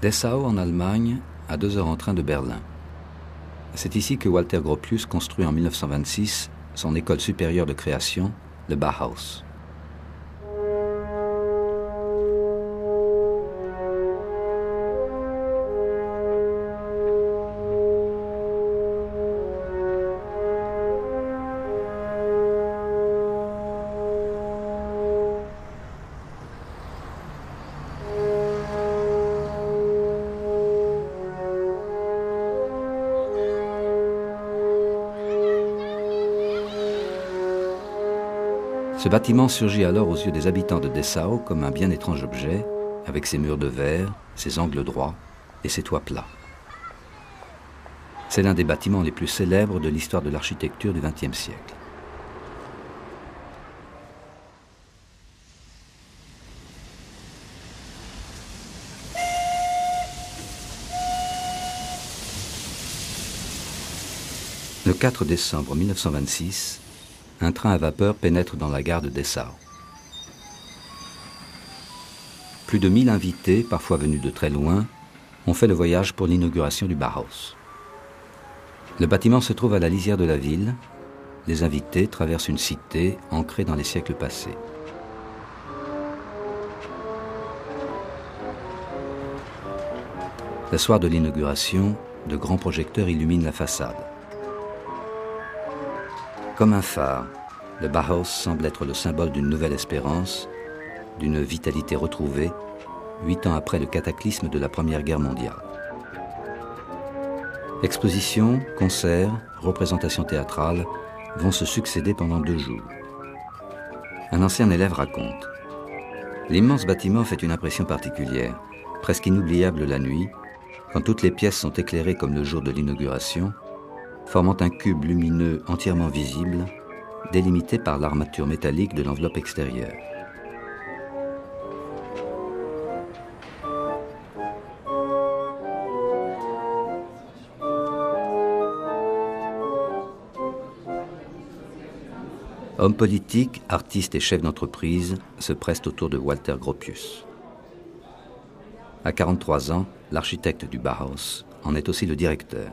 Dessau, en Allemagne, à 2 heures en train de Berlin. C'est ici que Walter Gropius construit en 1926 son école supérieure de création, le Bauhaus. Ce bâtiment surgit alors aux yeux des habitants de Dessau comme un bien étrange objet, avec ses murs de verre, ses angles droits et ses toits plats. C'est l'un des bâtiments les plus célèbres de l'histoire de l'architecture du XXe siècle. Le 4 décembre 1926, un train à vapeur pénètre dans la gare de Dessau. Plus de 1000 invités, parfois venus de très loin, ont fait le voyage pour l'inauguration du Bauhaus. Le bâtiment se trouve à la lisière de la ville. Les invités traversent une cité ancrée dans les siècles passés. Le soir de l'inauguration, de grands projecteurs illuminent la façade. Comme un phare, le Bauhaus semble être le symbole d'une nouvelle espérance, d'une vitalité retrouvée, 8 ans après le cataclysme de la Première Guerre mondiale. Expositions, concerts, représentations théâtrales vont se succéder pendant 2 jours. Un ancien élève raconte : l'immense bâtiment fait une impression particulière, presque inoubliable la nuit, quand toutes les pièces sont éclairées comme le jour de l'inauguration, formant un cube lumineux entièrement visible, délimité par l'armature métallique de l'enveloppe extérieure. Hommes politiques, artistes et chefs d'entreprise se pressent autour de Walter Gropius. À 43 ans, l'architecte du Bauhaus en est aussi le directeur.